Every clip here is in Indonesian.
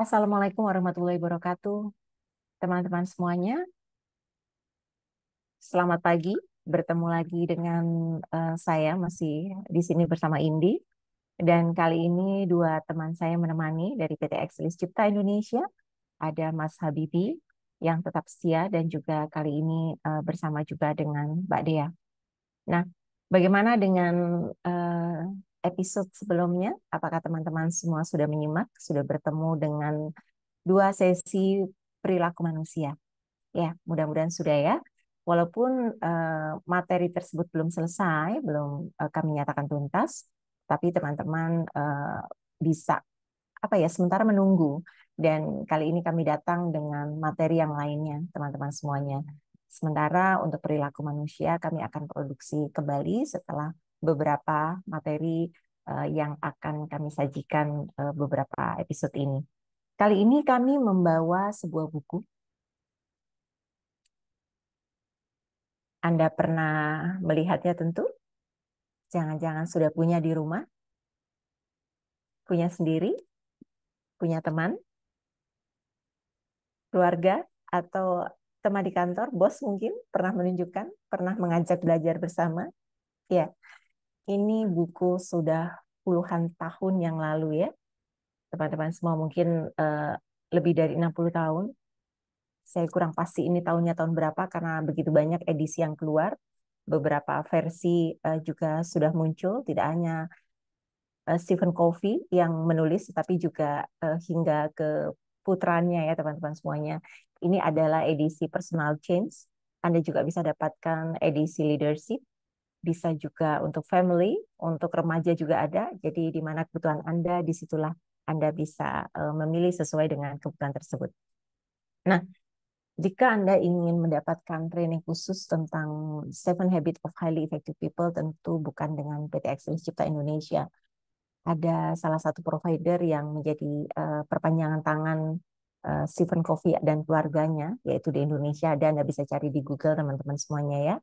Assalamualaikum warahmatullahi wabarakatuh. Teman-teman semuanya, selamat pagi. Bertemu lagi dengan saya masih di sini bersama Indi. Dan kali ini dua teman saya menemani dari PT Exelis Cipta Indonesia. Ada Mas Habibi yang tetap setia dan juga kali ini bersama juga dengan Mbak Dea. Nah, bagaimana dengan episode sebelumnya? Apakah teman-teman semua sudah menyimak, sudah bertemu dengan dua sesi perilaku manusia? Ya, mudah-mudahan sudah ya. Walaupun materi tersebut belum selesai, belum kami nyatakan tuntas, tapi teman-teman bisa apa ya sementara menunggu. Dan kali ini kami datang dengan materi yang lainnya, teman-teman semuanya. Sementara untuk perilaku manusia kami akan produksi kembali setelah beberapa materi yang akan kami sajikan beberapa episode ini. Kali ini kami membawa sebuah buku. Anda pernah melihatnya tentu? Jangan-jangan sudah punya di rumah, punya sendiri, punya teman, keluarga, atau teman di kantor, bos mungkin pernah menunjukkan, pernah mengajak belajar bersama. Ya, ini buku sudah puluhan tahun yang lalu ya. Teman-teman semua mungkin lebih dari 60 tahun. Saya kurang pasti ini tahunnya tahun berapa karena begitu banyak edisi yang keluar. Beberapa versi juga sudah muncul, tidak hanya Stephen Covey yang menulis, tapi juga hingga ke putranya ya teman-teman semuanya. Ini adalah edisi personal change. Anda juga bisa dapatkan edisi leadership, bisa juga untuk family, untuk remaja juga ada. Jadi di mana kebutuhan Anda, disitulah Anda bisa memilih sesuai dengan kebutuhan tersebut. Nah, jika Anda ingin mendapatkan training khusus tentang Seven Habits of Highly Effective People, tentu bukan dengan PT Exelis Cipta Indonesia. Ada salah satu provider yang menjadi perpanjangan tangan Stephen Covey dan keluarganya, yaitu di Indonesia. Ada, Anda bisa cari di Google teman-teman semuanya ya.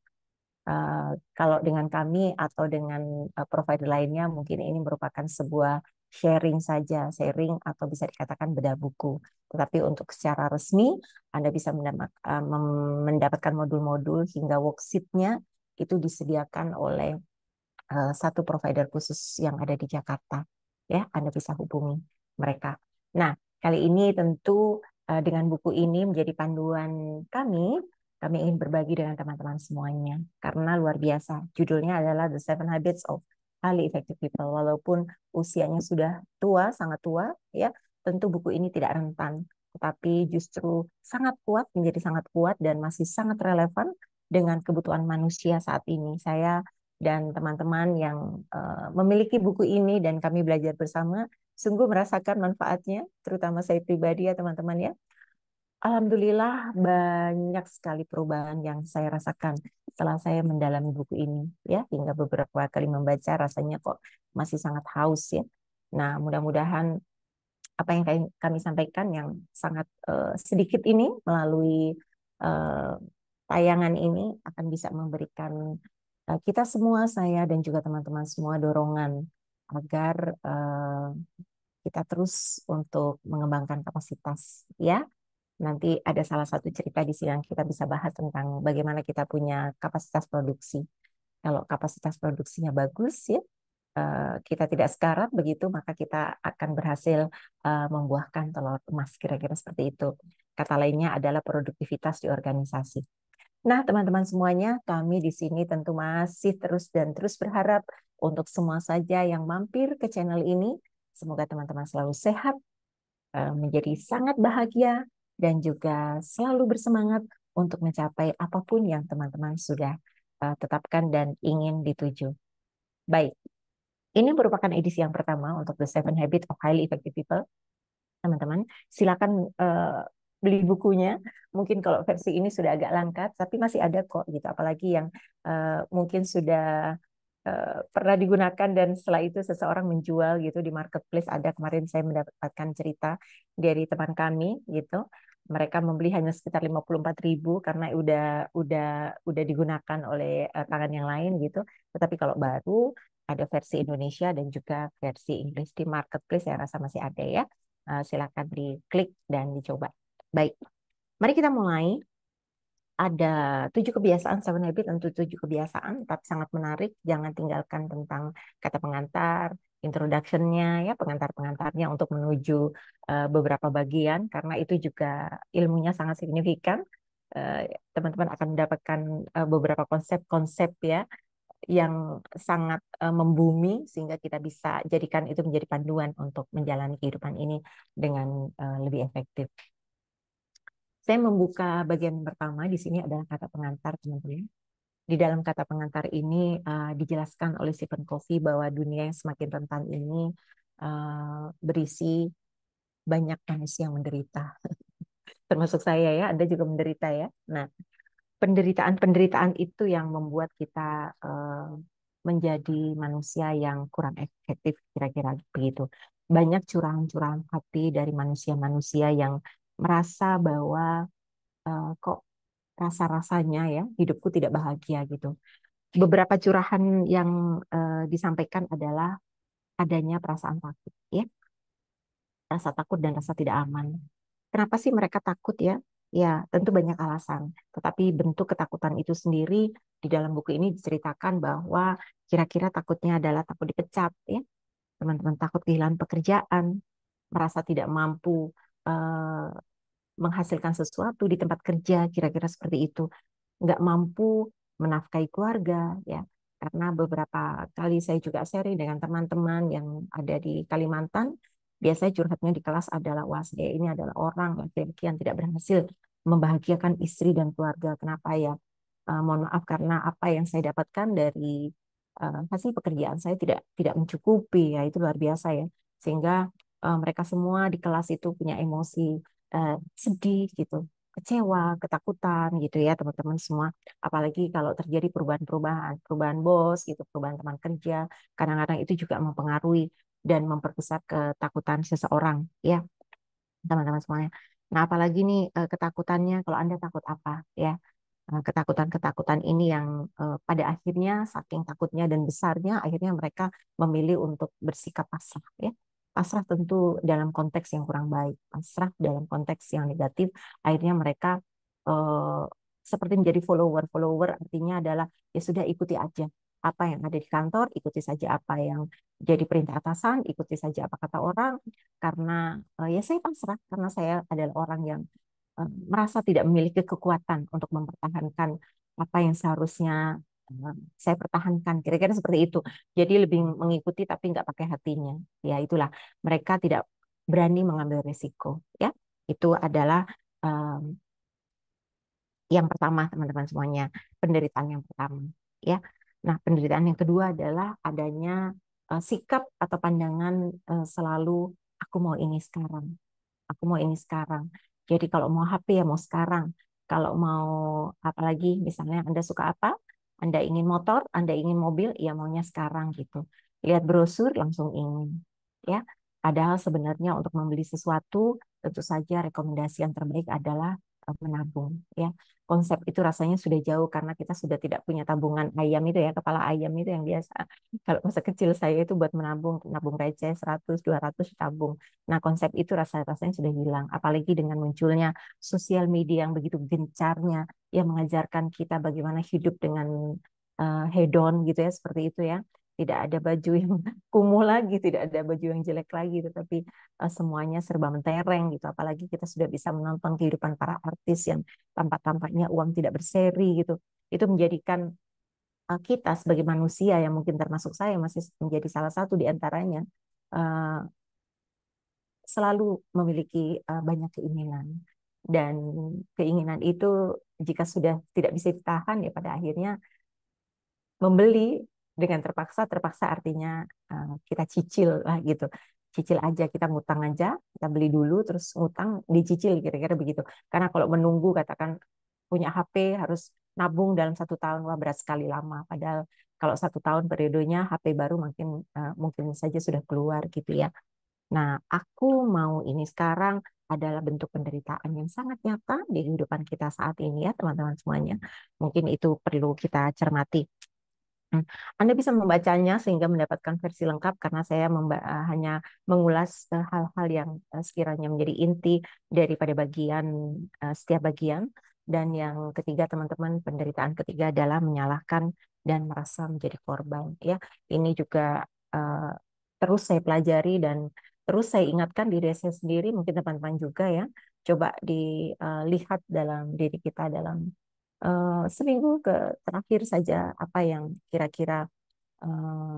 Kalau dengan kami atau dengan provider lainnya, mungkin ini merupakan sebuah sharing saja, sharing atau bisa dikatakan bedah buku. Tetapi untuk secara resmi, Anda bisa mendapatkan modul-modul hingga worksheet-nya itu disediakan oleh satu provider khusus yang ada di Jakarta. Ya, Anda bisa hubungi mereka. Nah, kali ini tentu dengan buku ini menjadi panduan kami. Kami ingin berbagi dengan teman-teman semuanya karena luar biasa. Judulnya adalah The Seven Habits of Highly Effective People. Walaupun usianya sudah tua, sangat tua, ya, tentu buku ini tidak rentan, tetapi justru sangat kuat, menjadi sangat kuat dan masih sangat relevan dengan kebutuhan manusia saat ini. Saya dan teman-teman yang memiliki buku ini dan kami belajar bersama sungguh merasakan manfaatnya, terutama saya pribadi ya teman-teman ya. Alhamdulillah banyak sekali perubahan yang saya rasakan setelah saya mendalami buku ini ya, hingga beberapa kali membaca rasanya kok masih sangat haus ya. Nah, mudah-mudahan apa yang kami sampaikan yang sangat sedikit ini melalui eh, tayangan ini akan bisa memberikan kita semua, saya dan juga teman-teman semua dorongan agar kita terus untuk mengembangkan kapasitas ya. Nanti ada salah satu cerita di sini yang kita bisa bahas tentang bagaimana kita punya kapasitas produksi. Kalau kapasitas produksinya bagus ya, kita tidak sekarat begitu, maka kita akan berhasil membuahkan telur emas, kira-kira seperti itu. Kata lainnya adalah produktivitas di organisasi. Nah, teman-teman semuanya, kami di sini tentu masih terus dan terus berharap untuk semua saja yang mampir ke channel ini, semoga teman-teman selalu sehat, menjadi sangat bahagia, dan juga selalu bersemangat untuk mencapai apapun yang teman-teman sudah tetapkan dan ingin dituju. Baik, ini merupakan edisi yang pertama untuk The Seven Habits of Highly Effective People. Teman-teman, silakan beli bukunya. Mungkin kalau versi ini sudah agak langka, tapi masih ada kok gitu. Apalagi yang mungkin sudah pernah digunakan dan setelah itu seseorang menjual gitu di marketplace. Ada kemarin saya mendapatkan cerita dari teman kami gitu. Mereka membeli hanya sekitar 54.000 karena udah digunakan oleh tangan yang lain gitu. Tetapi kalau baru ada versi Indonesia dan juga versi Inggris di marketplace, saya rasa masih ada ya. silakan diklik dan dicoba. Baik, mari kita mulai. Ada 7 kebiasaan, 7 habit untuk 7 kebiasaan, tapi sangat menarik. Jangan tinggalkan tentang kata pengantar, introduction-nya, ya, pengantar-pengantarnya untuk menuju beberapa bagian, karena itu juga ilmunya sangat signifikan. Teman-teman akan mendapatkan beberapa konsep-konsep ya yang sangat membumi, sehingga kita bisa jadikan itu menjadi panduan untuk menjalani kehidupan ini dengan lebih efektif. Saya membuka bagian pertama. Di sini adalah kata pengantar, teman-teman. Di dalam kata pengantar ini dijelaskan oleh Stephen Covey bahwa dunia yang semakin rentan ini berisi banyak manusia yang menderita. Termasuk saya ya, Anda juga menderita ya. Nah, penderitaan-penderitaan itu yang membuat kita menjadi manusia yang kurang efektif, kira-kira begitu. Banyak curahan-curahan hati dari manusia-manusia yang merasa bahwa kok rasa-rasanya ya hidupku tidak bahagia gitu. Beberapa curahan yang disampaikan adalah adanya perasaan takut ya, rasa takut dan rasa tidak aman. Kenapa sih mereka takut ya? Ya, tentu banyak alasan. Tetapi bentuk ketakutan itu sendiri di dalam buku ini diceritakan bahwa kira-kira takutnya adalah takut dipecat ya. Teman-teman takut kehilangan pekerjaan, merasa tidak mampu eh, menghasilkan sesuatu di tempat kerja, kira-kira seperti itu. Nggak mampu menafkahi keluarga, ya. Karena beberapa kali saya juga sharing dengan teman-teman yang ada di Kalimantan, biasanya curhatnya di kelas adalah, wah, saya ini adalah orang laki-laki yang tidak berhasil membahagiakan istri dan keluarga. Kenapa ya? Mohon maaf, karena apa yang saya dapatkan dari hasil pekerjaan saya tidak mencukupi, ya itu luar biasa ya. Sehingga mereka semua di kelas itu punya emosi sedih gitu, kecewa, ketakutan gitu ya teman-teman semua. Apalagi kalau terjadi perubahan-perubahan, perubahan bos gitu, perubahan teman kerja, kadang-kadang itu juga mempengaruhi dan memperbesar ketakutan seseorang ya teman-teman semuanya. Nah, apalagi nih ketakutannya, kalau Anda takut apa ya? Ketakutan-ketakutan ini yang pada akhirnya saking takutnya dan besarnya akhirnya mereka memilih untuk bersikap pasrah ya. Pasrah tentu dalam konteks yang kurang baik, pasrah dalam konteks yang negatif, akhirnya mereka eh, seperti menjadi follower. Artinya adalah ya sudah, ikuti aja apa yang ada di kantor, ikuti saja apa yang jadi perintah atasan, ikuti saja apa kata orang, karena ya saya pasrah karena saya adalah orang yang merasa tidak memiliki kekuatan untuk mempertahankan apa yang seharusnya saya pertahankan. Kira-kira seperti itu. Jadi lebih mengikuti tapi nggak pakai hatinya. Ya itulah, mereka tidak berani mengambil risiko. Ya, itu adalah um, yang pertama, teman-teman semuanya, penderitaan yang pertama. Ya, nah penderitaan yang kedua adalah adanya sikap atau pandangan selalu aku mau ini sekarang. Aku mau ini sekarang. Jadi kalau mau HP ya mau sekarang. Kalau mau apalagi misalnya Anda suka apa? Anda ingin motor, Anda ingin mobil, ya maunya sekarang gitu. Lihat brosur langsung ingin. Ya. Padahal sebenarnya untuk membeli sesuatu tentu saja rekomendasi yang terbaik adalah menabung ya. Konsep itu rasanya sudah jauh karena kita sudah tidak punya tabungan ayam itu ya, kepala ayam itu yang biasa. Kalau masa kecil saya itu buat menabung, nabung receh 100 200 tabung. Nah, konsep itu rasanya sudah hilang. Apalagi dengan munculnya sosial media yang begitu gencarnya, yang mengajarkan kita bagaimana hidup dengan hedon gitu ya, seperti itu ya. Tidak ada baju yang kumuh lagi, tidak ada baju yang jelek lagi, tetapi semuanya serba mentereng gitu. Apalagi kita sudah bisa menonton kehidupan para artis yang tampak-tampaknya uang tidak berseri gitu. Itu menjadikan kita sebagai manusia yang mungkin termasuk saya masih menjadi salah satu di antaranya, eh, selalu memiliki banyak keinginan, dan keinginan itu jika sudah tidak bisa ditahan ya pada akhirnya membeli dengan terpaksa. Terpaksa artinya kita cicil lah gitu, cicil aja, kita ngutang aja, kita beli dulu terus ngutang dicicil, kira-kira begitu. Karena kalau menunggu, katakan punya HP harus nabung dalam 1 tahun, wah berat sekali, lama. Padahal kalau 1 tahun periodenya, HP baru mungkin saja sudah keluar gitu ya. Nah, aku mau ini sekarang adalah bentuk penderitaan yang sangat nyata di kehidupan kita saat ini ya, teman-teman semuanya. Mungkin itu perlu kita cermati. Hmm. Anda bisa membacanya sehingga mendapatkan versi lengkap karena saya hanya mengulas hal-hal yang sekiranya menjadi inti daripada setiap bagian. Dan yang ketiga, teman-teman, penderitaan ketiga adalah menyalahkan dan merasa menjadi korban. Ya, ini juga eh, terus saya pelajari dan terus saya ingatkan diri saya sendiri, mungkin teman-teman juga ya. Coba dilihat dalam diri kita dalam seminggu terakhir saja apa yang kira-kira eh,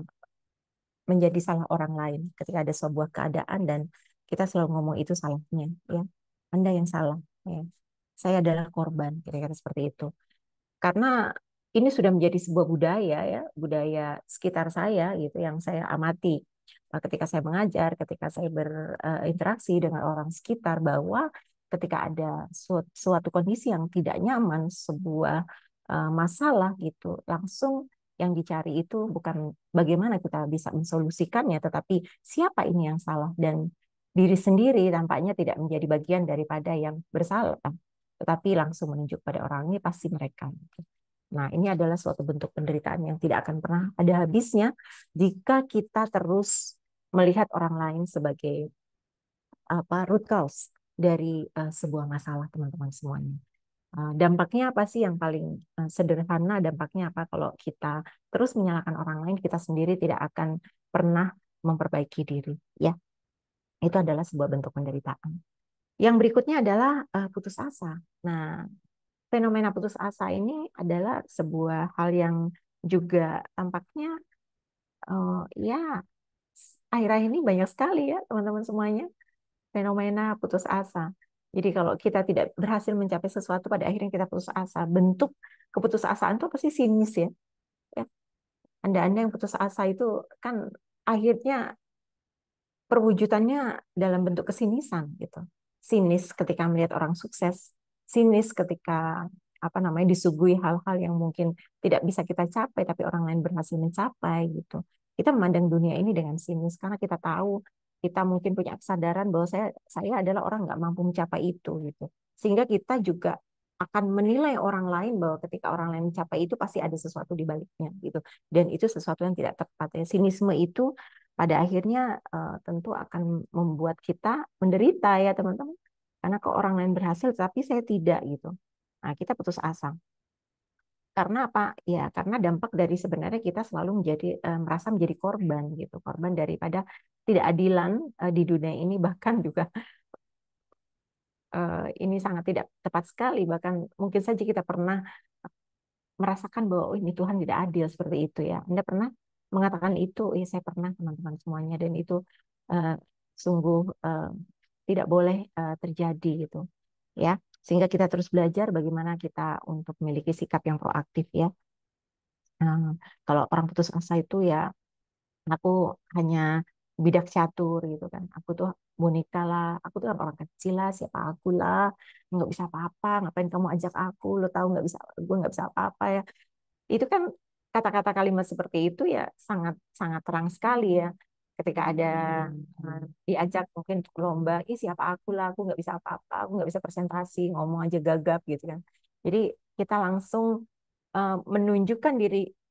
menjadi salah orang lain ketika ada sebuah keadaan dan kita selalu ngomong itu salahnya ya, Anda yang salah ya, saya adalah korban kira-kira seperti itu karena ini sudah menjadi sebuah budaya ya, budaya sekitar saya gitu yang saya amati. Ketika saya mengajar, ketika saya berinteraksi dengan orang sekitar, bahwa ketika ada suatu kondisi yang tidak nyaman, sebuah masalah gitu, langsung yang dicari itu bukan bagaimana kita bisa mensolusikannya, tetapi siapa ini yang salah, dan diri sendiri tampaknya tidak menjadi bagian daripada yang bersalah, tetapi langsung menunjuk pada orang ini pasti mereka. Nah, ini adalah suatu bentuk penderitaan yang tidak akan pernah ada habisnya jika kita terus melihat orang lain sebagai root cause dari sebuah masalah, teman-teman semuanya. Dampaknya apa sih yang paling sederhana? Dampaknya apa kalau kita terus menyalahkan orang lain, kita sendiri tidak akan pernah memperbaiki diri, ya. Itu adalah sebuah bentuk penderitaan. Yang berikutnya adalah putus asa. Nah, fenomena putus asa ini adalah sebuah hal yang juga tampaknya ya akhir-akhir ini banyak sekali ya teman-teman semuanya, fenomena putus asa. Jadi kalau kita tidak berhasil mencapai sesuatu, pada akhirnya kita putus asa. Bentuk keputusasaan itu pasti sinis ya. Ya. Anda-anda yang putus asa itu kan akhirnya perwujudannya dalam bentuk kesinisan gitu. Sinis ketika melihat orang sukses, sinis ketika disuguhi hal-hal yang mungkin tidak bisa kita capai tapi orang lain berhasil mencapai gitu. Kita memandang dunia ini dengan sinis karena kita tahu, kita mungkin punya kesadaran bahwa saya adalah orang nggak mampu mencapai itu gitu. Sehingga kita juga akan menilai orang lain bahwa ketika orang lain mencapai itu pasti ada sesuatu di baliknya gitu. Dan itu sesuatu yang tidak tepat ya. Sinisme itu pada akhirnya tentu akan membuat kita menderita ya teman-teman. Karena kok orang lain berhasil tapi saya tidak gitu. Nah, kita putus asa. Karena apa? Ya, karena dampak dari sebenarnya kita selalu merasa menjadi korban gitu. Korban daripada tidak adilan di dunia ini, bahkan juga ini sangat tidak tepat sekali, bahkan mungkin saja kita pernah merasakan bahwa oh, ini Tuhan tidak adil seperti itu ya. Anda pernah mengatakan itu? Ya, saya pernah teman-teman semuanya, dan itu uh, sungguh tidak boleh terjadi gitu ya. Sehingga kita terus belajar bagaimana kita untuk memiliki sikap yang proaktif ya. Nah, kalau orang putus asa itu ya, aku hanya bidak catur gitu kan. Aku tuh boneka lah, aku tuh kan orang kecil lah, siapa aku lah, nggak bisa apa-apa, ngapain kamu ajak aku, lo tahu nggak bisa, gue nggak bisa apa-apa ya. Itu kan kata-kata kalimat seperti itu ya sangat sangat terang sekali ya. Ketika ada diajak mungkin untuk lomba, ih siapa aku lah, aku nggak bisa apa-apa, aku nggak bisa presentasi, ngomong aja gagap gitu kan. Jadi kita langsung menunjukkan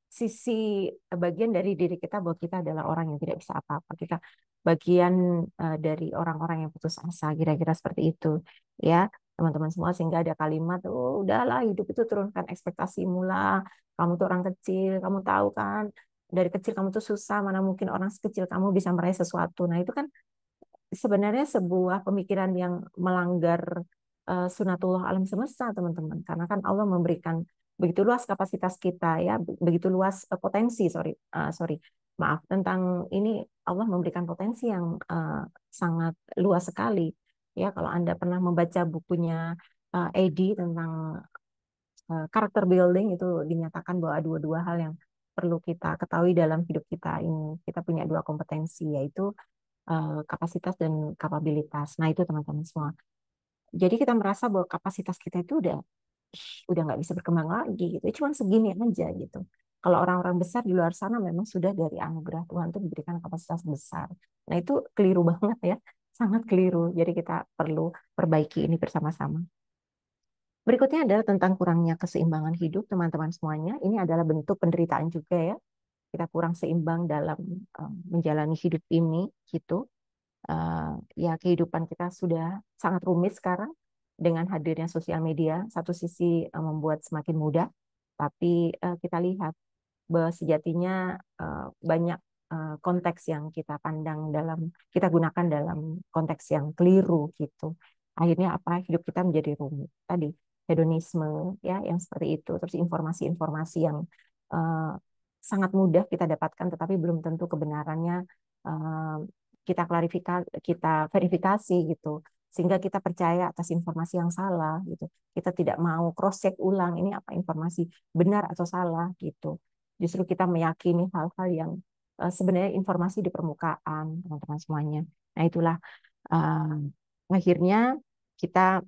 sisi bagian dari diri kita bahwa kita adalah orang yang tidak bisa apa-apa. Kita bagian dari orang-orang yang putus asa, kira-kira seperti itu ya teman-teman semua. Sehingga ada kalimat, oh udahlah hidup itu turunkan ekspektasimu lah, kamu tuh orang kecil, kamu tahu kan dari kecil kamu tuh susah, mana mungkin orang sekecil kamu bisa meraih sesuatu. Nah itu kan sebenarnya sebuah pemikiran yang melanggar sunatullah alam semesta, teman-teman. Karena kan Allah memberikan begitu luas kapasitas kita ya, begitu luas potensi, sorry, maaf, tentang ini Allah memberikan potensi yang sangat luas sekali. Ya, kalau Anda pernah membaca bukunya AD tentang karakter building, itu dinyatakan bahwa ada dua hal yang perlu kita ketahui dalam hidup kita ini. Kita punya dua kompetensi, yaitu kapasitas dan kapabilitas. Nah, itu teman-teman semua. Jadi kita merasa bahwa kapasitas kita itu udah nggak bisa berkembang lagi gitu. Cuma segini aja gitu. Kalau orang-orang besar di luar sana memang sudah dari anugerah Tuhan tuh diberikan kapasitas besar. Nah, itu keliru banget ya. Sangat keliru. Jadi kita perlu perbaiki ini bersama-sama. Berikutnya adalah tentang kurangnya keseimbangan hidup, teman-teman semuanya. Ini adalah bentuk penderitaan juga ya. kita kurang seimbang dalam menjalani hidup ini gitu. Ya kehidupan kita sudah sangat rumit sekarang dengan hadirnya sosial media. Satu sisi membuat semakin mudah, tapi kita lihat bahwa sejatinya banyak konteks yang kita pandang kita gunakan dalam konteks yang keliru gitu. Akhirnya apa? Hidup kita menjadi rumit. Tadi hedonisme ya yang seperti itu. Terus informasi-informasi yang eh, sangat mudah kita dapatkan, tetapi belum tentu kebenarannya eh, kita klarifikasi, kita verifikasi gitu. Sehingga kita percaya atas informasi yang salah gitu. Kita tidak mau cross check ulang ini apa informasi benar atau salah gitu. Justru kita meyakini hal-hal yang sebenarnya informasi di permukaan, teman-teman semuanya. Nah, itulah akhirnya kita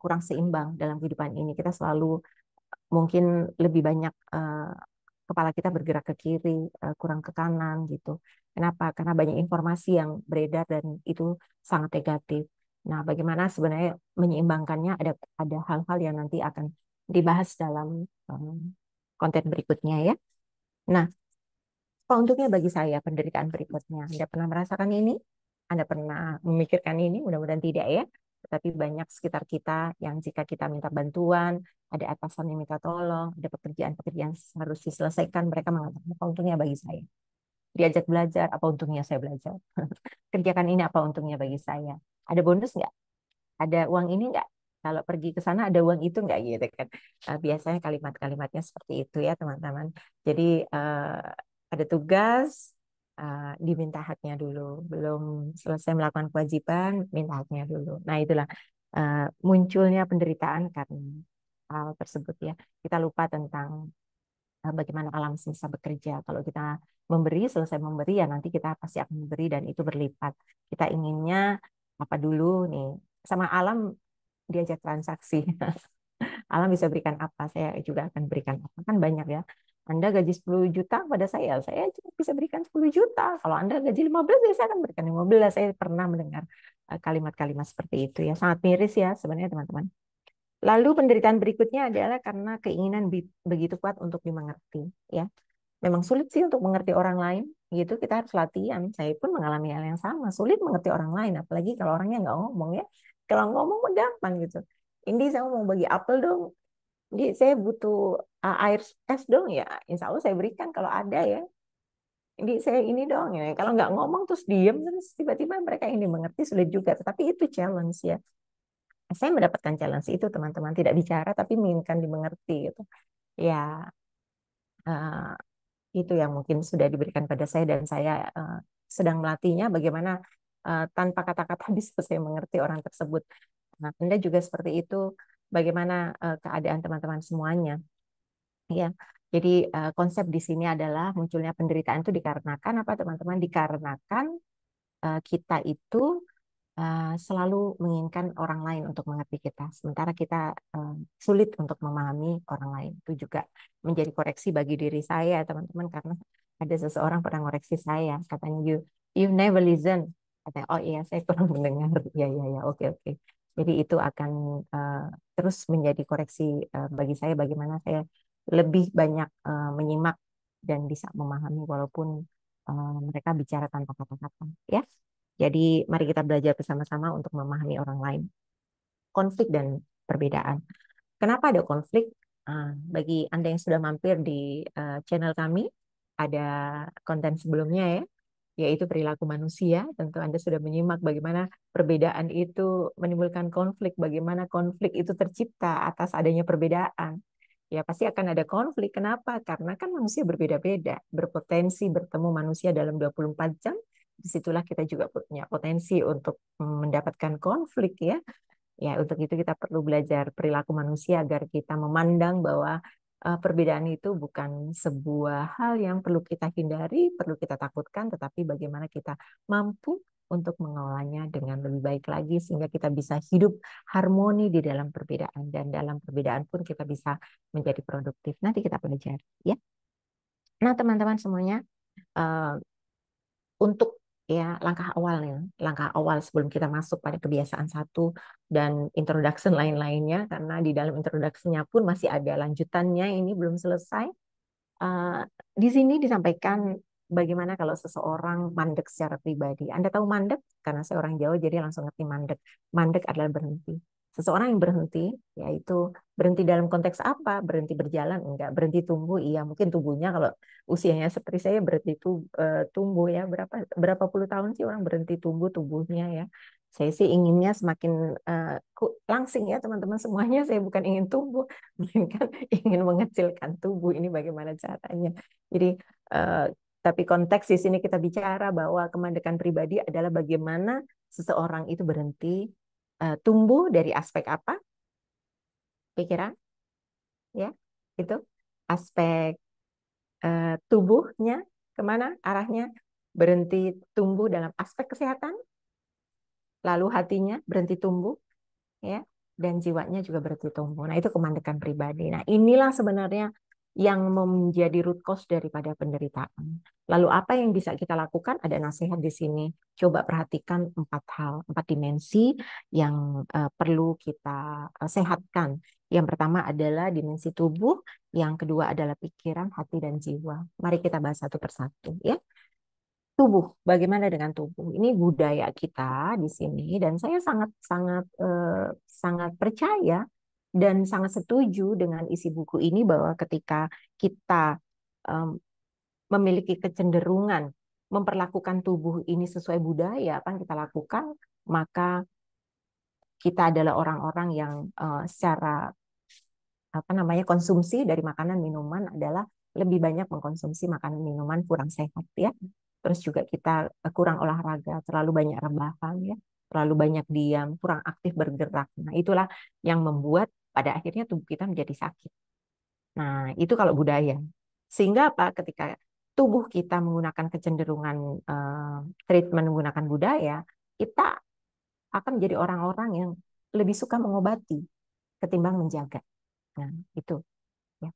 kurang seimbang dalam kehidupan ini. Kita selalu mungkin lebih banyak kepala kita bergerak ke kiri, kurang ke kanan gitu. Kenapa? Karena banyak informasi yang beredar dan itu sangat negatif. Nah, bagaimana sebenarnya menyeimbangkannya ada hal-hal yang nanti akan dibahas dalam konten berikutnya ya. Nah, apa untungnya bagi saya penderitaan berikutnya? Anda pernah merasakan ini? Anda pernah memikirkan ini? Mudah-mudahan tidak ya. Tetapi banyak sekitar kita yang jika kita minta bantuan, ada atasan yang minta tolong, ada pekerjaan-pekerjaan harus diselesaikan, mereka mengatakan apa untungnya bagi saya? Diajak belajar, apa untungnya saya belajar? Kerjakan ini, apa untungnya bagi saya? Ada bonus nggak? Ada uang ini nggak? Kalau pergi ke sana ada uang itu nggak gitu kan? Biasanya kalimat-kalimatnya seperti itu ya teman-teman. Jadi ada tugas, diminta haknya dulu. Belum selesai melakukan kewajiban, minta haknya dulu. Nah itulah munculnya penderitaan karena hal tersebut ya. Kita lupa tentang bagaimana alam semesta bekerja. Kalau kita memberi, selesai memberi, ya nanti kita pasti akan memberi dan itu berlipat. Kita inginnya apa dulu nih, sama alam diajak transaksi. Alam bisa berikan apa, saya juga akan berikan apa. Kan banyak ya. Anda gaji 10 juta pada saya cuma bisa berikan 10 juta. Kalau Anda gaji 15, ya saya akan berikan 15. Saya pernah mendengar kalimat-kalimat seperti itu ya. Sangat miris ya sebenarnya teman-teman. Lalu penderitaan berikutnya adalah karena keinginan begitu kuat untuk dimengerti ya. Memang sulit sih untuk mengerti orang lain, gitu kita harus latihan. Saya pun mengalami hal yang sama, sulit mengerti orang lain, apalagi kalau orangnya nggak ngomong ya. Kalau ngomong mah gampang gitu. Ini saya mau bagi apel dong. Ini saya butuh air es dong ya. Insya Allah saya berikan kalau ada ya. Ini saya ini dong ya. Kalau nggak ngomong terus diem terus tiba-tiba mereka ini mengerti sulit juga. Tetapi itu challenge ya. Saya mendapatkan challenge itu teman-teman, tidak bicara tapi menginginkan dimengerti gitu. Ya, eh, itu yang mungkin sudah diberikan pada saya dan saya sedang melatihnya bagaimana tanpa kata-kata bisa saya mengerti orang tersebut. Nah, Anda juga seperti itu. Bagaimana keadaan teman-teman semuanya, ya. Jadi konsep di sini adalah munculnya penderitaan itu dikarenakan apa, teman-teman? Dikarenakan kita itu selalu menginginkan orang lain untuk mengerti kita, sementara kita sulit untuk memahami orang lain. Itu juga menjadi koreksi bagi diri saya, teman-teman, karena ada seseorang pernah koreksi saya, katanya you never listen. Katanya, oh iya, saya kurang mendengar. Ya, ya, ya, oke, oke. Jadi itu akan terus menjadi koreksi bagi saya, bagaimana saya lebih banyak menyimak dan bisa memahami walaupun mereka bicara tanpa kata-kata. Ya. Jadi mari kita belajar bersama-sama untuk memahami orang lain. Konflik dan perbedaan. Kenapa ada konflik? Bagi Anda yang sudah mampir di channel kami, ada konten sebelumnya ya, yaitu perilaku manusia. Tentu Anda sudah menyimak bagaimana perbedaan itu menimbulkan konflik, bagaimana konflik itu tercipta atas adanya perbedaan. Ya pasti akan ada konflik. Kenapa? Karena kan manusia berbeda-beda, berpotensi bertemu manusia dalam 24 jam. Disitulah kita juga punya potensi untuk mendapatkan konflik ya. Ya, untuk itu kita perlu belajar perilaku manusia agar kita memandang bahwa perbedaan itu bukan sebuah hal yang perlu kita hindari, perlu kita takutkan, tetapi bagaimana kita mampu untuk mengolahnya dengan lebih baik lagi sehingga kita bisa hidup harmoni di dalam perbedaan dan dalam perbedaan pun kita bisa menjadi produktif. Nanti kita pelajari ya. Nah, teman-teman semuanya, eh, untuk ya langkah awal sebelum kita masuk pada kebiasaan satu dan introduction lain-lainnya, karena di dalam introduction-nya pun masih ada lanjutannya, ini belum selesai. Uh, di sini disampaikan bagaimana kalau seseorang mandek secara pribadi. Anda tahu mandek? Karena saya orang Jawa, jadi langsung ngerti mandek. Mandek adalah berhenti. Seseorang yang berhenti, yaitu berhenti dalam konteks apa? Berhenti berjalan? Enggak. Berhenti tumbuh? Iya. Mungkin tubuhnya kalau usianya seperti saya berhenti tumbuh ya. Berapa puluh tahun sih orang berhenti tumbuh tubuhnya ya. Saya sih inginnya semakin langsing ya teman-teman semuanya. Saya bukan ingin tumbuh, melainkan ingin mengecilkan tubuh. Ini bagaimana caranya? Jadi, eh, tapi konteks di sini kita bicara bahwa kemandekan pribadi adalah bagaimana seseorang itu berhenti tumbuh dari aspek apa? Pikiran, ya, itu aspek tubuhnya kemana arahnya? Berhenti tumbuh dalam aspek kesehatan, lalu hatinya berhenti tumbuh, ya, dan jiwanya juga berhenti tumbuh. Nah, itu kemandekan pribadi. Nah, inilah sebenarnya yang menjadi root cause daripada penderitaan. Lalu apa yang bisa kita lakukan? Ada nasihat di sini. Coba perhatikan 4 hal, 4 dimensi yang perlu kita sehatkan. Yang pertama adalah dimensi tubuh, yang kedua adalah pikiran, hati, dan jiwa. Mari kita bahas satu persatu, ya. Tubuh, bagaimana dengan tubuh? Ini budaya kita di sini, dan saya sangat sangat sangat percaya dan sangat setuju dengan isi buku ini bahwa ketika kita em, memiliki kecenderungan memperlakukan tubuh ini sesuai budaya apa yang kita lakukan, maka kita adalah orang-orang yang secara apa namanya konsumsi dari makanan minuman adalah lebih banyak mengkonsumsi makanan minuman kurang sehat ya. Terus juga kita kurang olahraga, terlalu banyak rebahan ya, terlalu banyak diam, kurang aktif bergerak. Nah, itulah yang membuat pada akhirnya tubuh kita menjadi sakit. Nah, itu kalau budaya. Sehingga apa? Ketika tubuh kita menggunakan kecenderungan treatment menggunakan budaya, kita akan menjadi orang-orang yang lebih suka mengobati ketimbang menjaga. Nah, itu. Ya.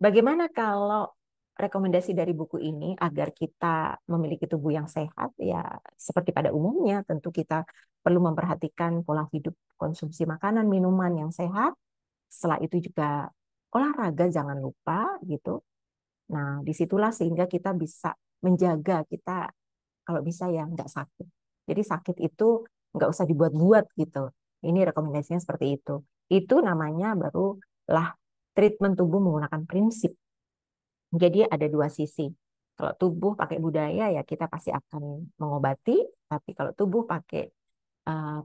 Bagaimana kalau rekomendasi dari buku ini agar kita memiliki tubuh yang sehat? Ya, seperti pada umumnya, tentu kita perlu memperhatikan pola hidup, konsumsi makanan, minuman yang sehat. Setelah itu juga olahraga, jangan lupa gitu. Nah, disitulah sehingga kita bisa menjaga kita kalau bisa ya nggak sakit. Jadi sakit itu nggak usah dibuat-buat gitu. Ini rekomendasinya seperti itu. Itu namanya barulah treatment tubuh menggunakan prinsip. Jadi ada dua sisi. Kalau tubuh pakai budaya ya kita pasti akan mengobati, tapi kalau tubuh pakai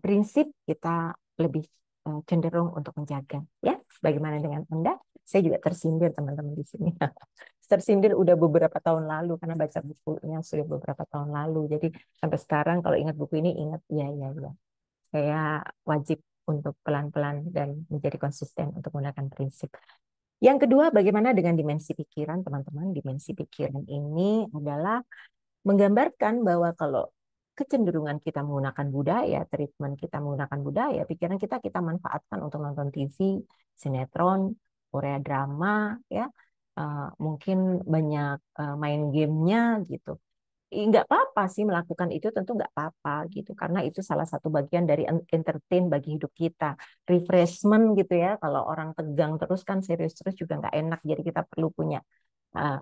prinsip kita lebih cenderung untuk menjaga. Ya, bagaimana dengan Anda? Saya juga tersindir teman-teman di sini. Tersindir udah beberapa tahun lalu karena baca bukunya sudah beberapa tahun lalu. Jadi sampai sekarang kalau ingat buku ini ingat ya ya ya. Saya wajib untuk pelan-pelan dan menjadi konsisten untuk menggunakan prinsip. Yang kedua, bagaimana dengan dimensi pikiran, teman-teman? Dimensi pikiran ini adalah menggambarkan bahwa kalau kecenderungan kita menggunakan budaya, treatment kita menggunakan budaya, pikiran kita manfaatkan untuk nonton TV, sinetron, Korea drama, ya, mungkin banyak main gamenya gitu. Nggak apa-apa sih melakukan itu, tentu nggak apa-apa gitu karena itu salah satu bagian dari entertain bagi hidup kita, refreshment gitu ya. Kalau orang tegang terus kan serius terus juga nggak enak, jadi kita perlu punya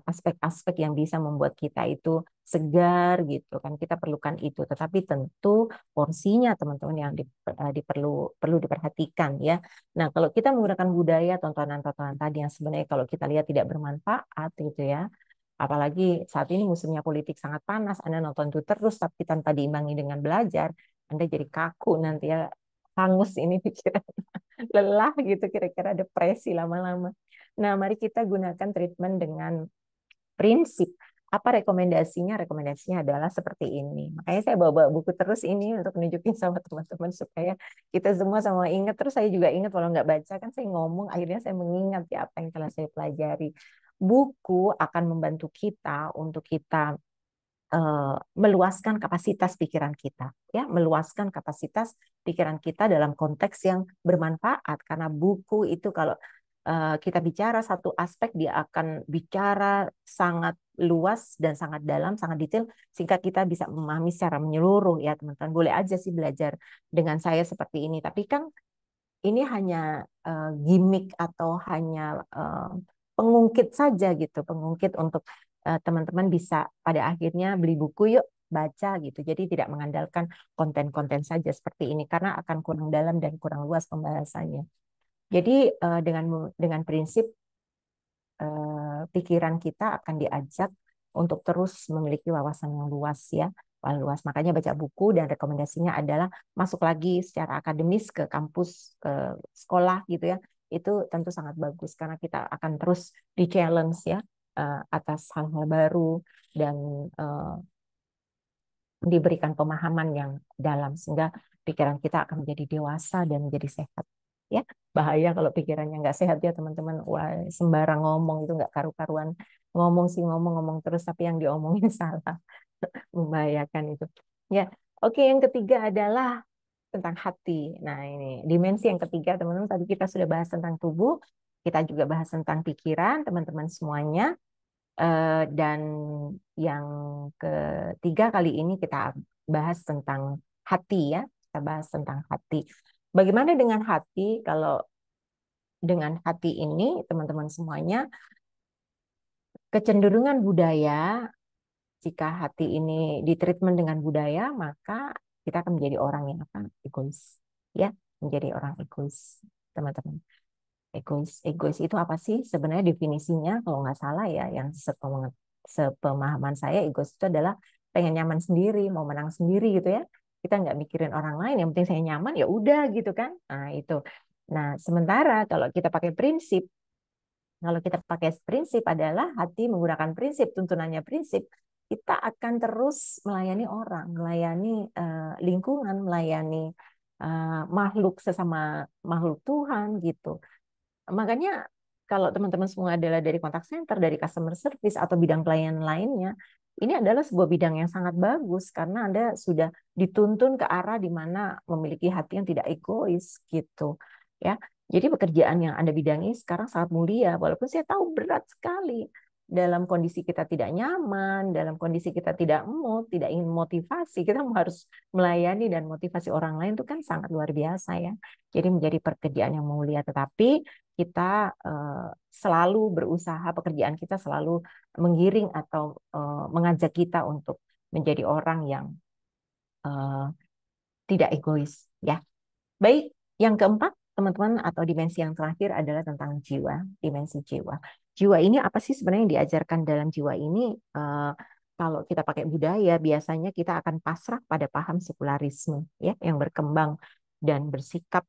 aspek-aspek yang bisa membuat kita itu segar gitu kan, kita perlukan itu, tetapi tentu porsinya teman-teman yang perlu diperhatikan ya. Nah, kalau kita menggunakan budaya tontonan-tontonan tadi yang sebenarnya kalau kita lihat tidak bermanfaat gitu ya. Apalagi saat ini musimnya politik sangat panas, Anda nonton itu terus tapi tanpa diimbangi dengan belajar, Anda jadi kaku nanti ya, hangus ini pikiran, lelah gitu kira-kira, depresi lama-lama. Nah, mari kita gunakan treatment dengan prinsip. Apa rekomendasinya? Rekomendasinya adalah seperti ini. Makanya saya bawa buku terus ini untuk nunjukin sama teman-teman supaya kita semua sama ingat. Terus saya juga ingat walau nggak baca kan saya ngomong, akhirnya saya mengingat ya apa yang telah saya pelajari. Buku akan membantu kita untuk kita meluaskan kapasitas pikiran kita, ya, meluaskan kapasitas pikiran kita dalam konteks yang bermanfaat. Karena buku itu kalau kita bicara satu aspek, dia akan bicara sangat luas dan sangat dalam, sangat detail, sehingga kita bisa memahami secara menyeluruh. Ya, teman-teman boleh aja sih belajar dengan saya seperti ini, tapi kan ini hanya gimmick atau hanya pengungkit saja gitu, pengungkit untuk teman-teman bisa pada akhirnya beli buku yuk baca gitu. Jadi tidak mengandalkan konten-konten saja seperti ini karena akan kurang dalam dan kurang luas pembahasannya. Jadi dengan prinsip pikiran kita akan diajak untuk terus memiliki wawasan yang luas ya, luas. Makanya baca buku dan rekomendasinya adalah masuk lagi secara akademis ke kampus, ke sekolah gitu ya. Itu tentu sangat bagus karena kita akan terus di-challenge ya atas hal-hal baru dan diberikan pemahaman yang dalam sehingga pikiran kita akan menjadi dewasa dan menjadi sehat ya. Bahaya kalau pikirannya nggak sehat ya teman-teman. Wah, sembarang ngomong itu nggak karu-karuan, ngomong sih ngomong terus tapi yang diomongin salah. Membahayakan itu ya. Oke, yang ketiga adalah tentang hati. Nah, ini dimensi yang ketiga teman-teman. Tadi kita sudah bahas tentang tubuh, kita juga bahas tentang pikiran teman-teman semuanya. Dan yang ketiga kali ini kita bahas tentang hati ya. Kita bahas tentang hati. Bagaimana dengan hati? Kalau dengan hati ini, teman-teman semuanya, kecenderungan budaya, jika hati ini ditreatment dengan budaya, maka kita akan menjadi orang yang apa? Egois. Ya, menjadi orang egois, teman-teman. Egois, egois itu apa sih? Sebenarnya definisinya kalau nggak salah ya, yang sepemahaman saya, egois itu adalah pengen nyaman sendiri, mau menang sendiri gitu ya. Kita nggak mikirin orang lain, yang penting saya nyaman ya udah gitu kan. Nah itu. Nah sementara kalau kita pakai prinsip, kalau kita pakai prinsip adalah hati menggunakan prinsip, tuntunannya prinsip, kita akan terus melayani orang, melayani lingkungan, melayani makhluk sesama makhluk Tuhan gitu. Makanya kalau teman-teman semua adalah dari kontak center, dari customer service atau bidang pelayanan lainnya, ini adalah sebuah bidang yang sangat bagus karena Anda sudah dituntun ke arah di mana memiliki hati yang tidak egois gitu. Ya. Jadi pekerjaan yang Anda bidangi sekarang sangat mulia walaupun saya tahu berat sekali dalam kondisi kita tidak nyaman, dalam kondisi kita tidak mood, tidak ingin motivasi, kita harus melayani dan motivasi orang lain itu kan sangat luar biasa ya. Jadi menjadi pekerjaan yang mulia, tetapi kita selalu berusaha, pekerjaan kita selalu menggiring atau mengajak kita untuk menjadi orang yang tidak egois ya. Baik, yang keempat teman-teman atau dimensi yang terakhir adalah tentang jiwa, dimensi jiwa. Jiwa ini apa sih sebenarnya yang diajarkan dalam jiwa ini? Kalau kita pakai budaya biasanya kita akan pasrah pada paham sekularisme ya yang berkembang dan bersikap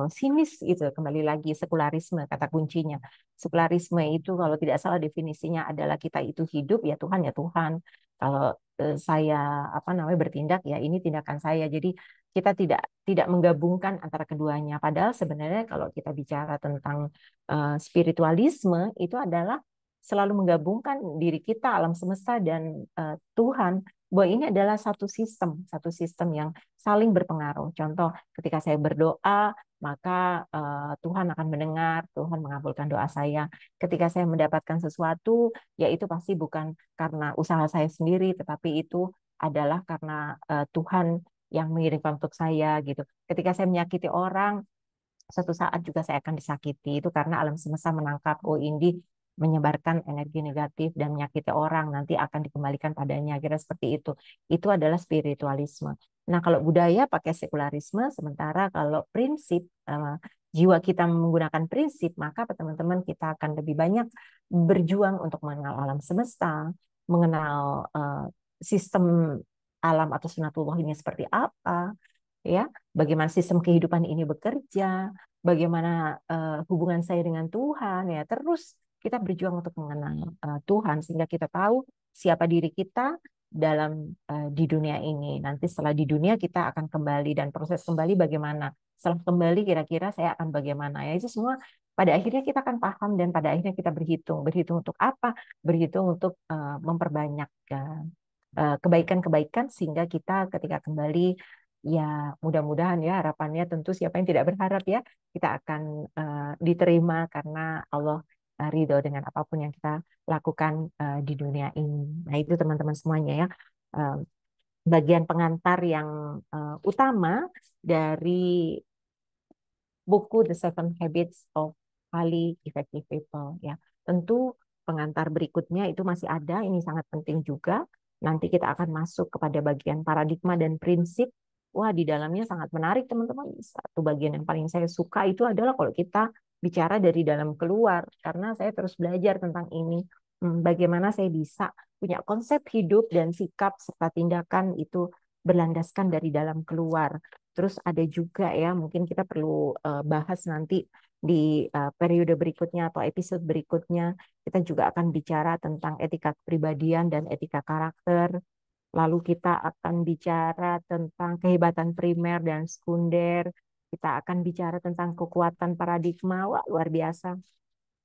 sinis itu. Kembali lagi sekularisme kata kuncinya. Sekularisme itu kalau tidak salah definisinya adalah kita itu hidup ya Tuhan ya Tuhan. Kalau saya apa namanya bertindak ya ini tindakan saya. Jadi kita tidak menggabungkan antara keduanya. Padahal sebenarnya kalau kita bicara tentang spiritualisme itu adalah selalu menggabungkan diri kita, alam semesta dan Tuhan. Bahwa ini adalah satu sistem yang saling berpengaruh. Contoh, ketika saya berdoa, maka Tuhan akan mendengar, Tuhan mengabulkan doa saya. Ketika saya mendapatkan sesuatu, ya itu pasti bukan karena usaha saya sendiri, tetapi itu adalah karena Tuhan yang mengirimkan untuk saya gitu. Ketika saya menyakiti orang, suatu saat juga saya akan disakiti. Itu karena alam semesta menangkap, oh ini menyebarkan energi negatif dan menyakiti orang, nanti akan dikembalikan padanya. Kira seperti itu. Itu adalah spiritualisme. Nah, kalau budaya pakai sekularisme, sementara kalau prinsip, jiwa kita menggunakan prinsip, maka teman-teman kita akan lebih banyak berjuang untuk mengenal alam semesta, mengenal sistem alam atau sunatullah ini seperti apa, ya, bagaimana sistem kehidupan ini bekerja, bagaimana hubungan saya dengan Tuhan, ya, terus kita berjuang untuk mengenal Tuhan sehingga kita tahu siapa diri kita dalam di dunia ini. Nanti setelah di dunia kita akan kembali dan proses kembali bagaimana. Setelah kembali kira-kira saya akan bagaimana, ya itu semua pada akhirnya kita akan paham dan pada akhirnya kita berhitung untuk apa? Berhitung untuk memperbanyak kebaikan-kebaikan sehingga kita ketika kembali ya mudah-mudahan ya harapannya tentu siapa yang tidak berharap ya kita akan diterima karena Allah ridho dengan apapun yang kita lakukan di dunia ini. Nah itu teman-teman semuanya ya bagian pengantar yang utama dari buku The Seven Habits of Highly Effective People ya. Tentu pengantar berikutnya itu masih ada, ini sangat penting juga. Nanti kita akan masuk kepada bagian paradigma dan prinsip. Wah, di dalamnya sangat menarik, teman-teman. Satu bagian yang paling saya suka itu adalah kalau kita bicara dari dalam keluar, karena saya terus belajar tentang ini. Bagaimana saya bisa punya konsep hidup dan sikap serta tindakan itu berlandaskan dari dalam keluar. Terus ada juga ya, mungkin kita perlu bahas nanti di periode berikutnya atau episode berikutnya, kita juga akan bicara tentang etika kepribadian dan etika karakter. Lalu kita akan bicara tentang kehebatan primer dan sekunder. Kita akan bicara tentang kekuatan paradigma. Wah, luar biasa.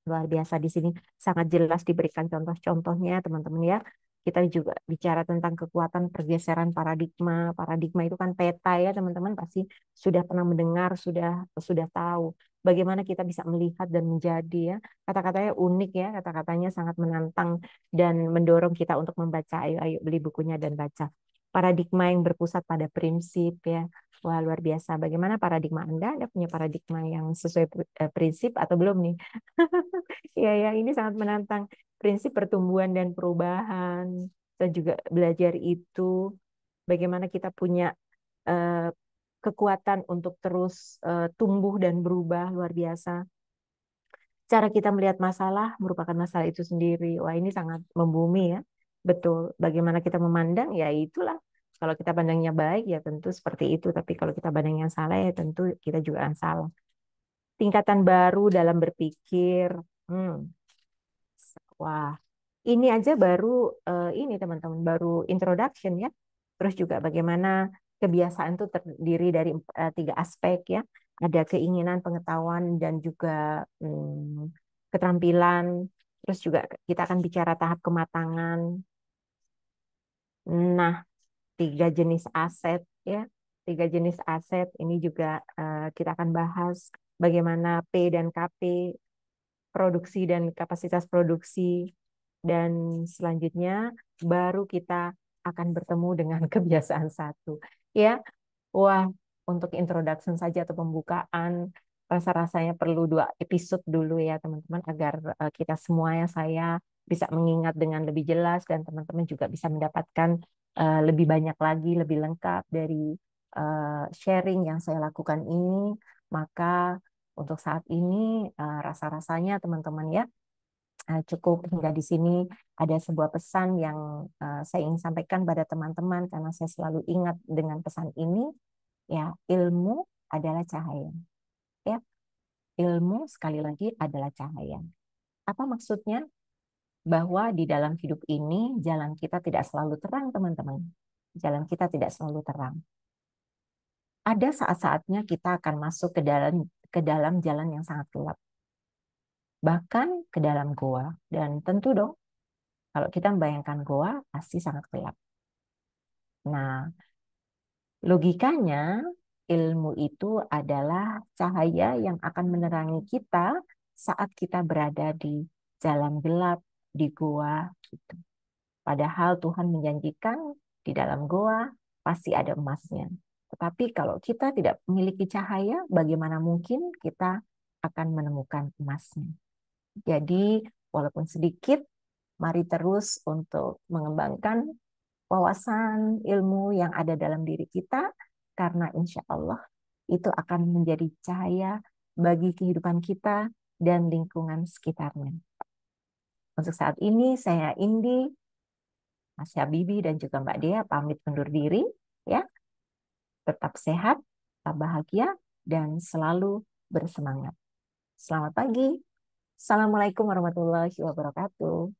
Luar biasa di sini sangat jelas diberikan contoh-contohnya, teman-teman ya. Kita juga bicara tentang kekuatan pergeseran paradigma. Paradigma itu kan peta ya, teman-teman pasti sudah pernah mendengar, sudah tahu bagaimana kita bisa melihat dan menjadi ya. Kata-katanya unik ya, kata-katanya sangat menantang dan mendorong kita untuk membaca. Ayo, ayo beli bukunya dan baca. Paradigma yang berpusat pada prinsip ya. Wah, luar biasa. Bagaimana paradigma Anda? Anda punya paradigma yang sesuai prinsip atau belum nih? Iya, ya, ini sangat menantang. Prinsip pertumbuhan dan perubahan. Dan juga belajar itu, bagaimana kita punya eh, kekuatan untuk terus tumbuh dan berubah, luar biasa. Cara kita melihat masalah merupakan masalah itu sendiri. Wah, ini sangat membumi ya. Betul. Bagaimana kita memandang, ya itulah. Kalau kita pandangnya baik, ya tentu seperti itu. Tapi kalau kita pandangnya salah, ya tentu kita juga akan salah. Tingkatan baru dalam berpikir. Hmm. Wah, ini aja baru ini teman-teman baru introduction ya. Terus juga bagaimana kebiasaan itu terdiri dari tiga aspek ya. Ada keinginan, pengetahuan dan juga keterampilan. Terus juga kita akan bicara tahap kematangan. Nah, tiga jenis aset ya. Tiga jenis aset ini juga kita akan bahas bagaimana P dan KP, produksi dan kapasitas produksi. Dan selanjutnya baru kita akan bertemu dengan kebiasaan satu. Ya, wah, untuk introduction saja atau pembukaan, rasa-rasanya perlu 2 episode dulu ya teman-teman, agar kita semuanya saya bisa mengingat dengan lebih jelas dan teman-teman juga bisa mendapatkan lebih banyak lagi, lebih lengkap dari sharing yang saya lakukan ini. Maka untuk saat ini rasa-rasanya teman-teman ya cukup hingga di sini. Ada sebuah pesan yang saya ingin sampaikan pada teman-teman karena saya selalu ingat dengan pesan ini, ya, ilmu adalah cahaya. Ya, ilmu sekali lagi adalah cahaya. Apa maksudnya? Bahwa di dalam hidup ini jalan kita tidak selalu terang, teman-teman. Jalan kita tidak selalu terang. Ada saat-saatnya kita akan masuk ke dalam jalan yang sangat gelap. Bahkan ke dalam goa. Dan tentu dong, kalau kita membayangkan goa, pasti sangat gelap. Nah, logikanya ilmu itu adalah cahaya yang akan menerangi kita saat kita berada di jalan gelap, di goa gitu. Padahal Tuhan menjanjikan di dalam goa pasti ada emasnya. Tetapi kalau kita tidak memiliki cahaya, bagaimana mungkin kita akan menemukan emasnya? Jadi, walaupun sedikit, mari terus untuk mengembangkan wawasan ilmu yang ada dalam diri kita, karena insya Allah itu akan menjadi cahaya bagi kehidupan kita dan lingkungan sekitarnya. Untuk saat ini, saya Indi, Mas Habibi, dan juga Mbak Dea pamit undur diri. Ya, tetap sehat, tetap bahagia, dan selalu bersemangat. Selamat pagi. Assalamualaikum warahmatullahi wabarakatuh.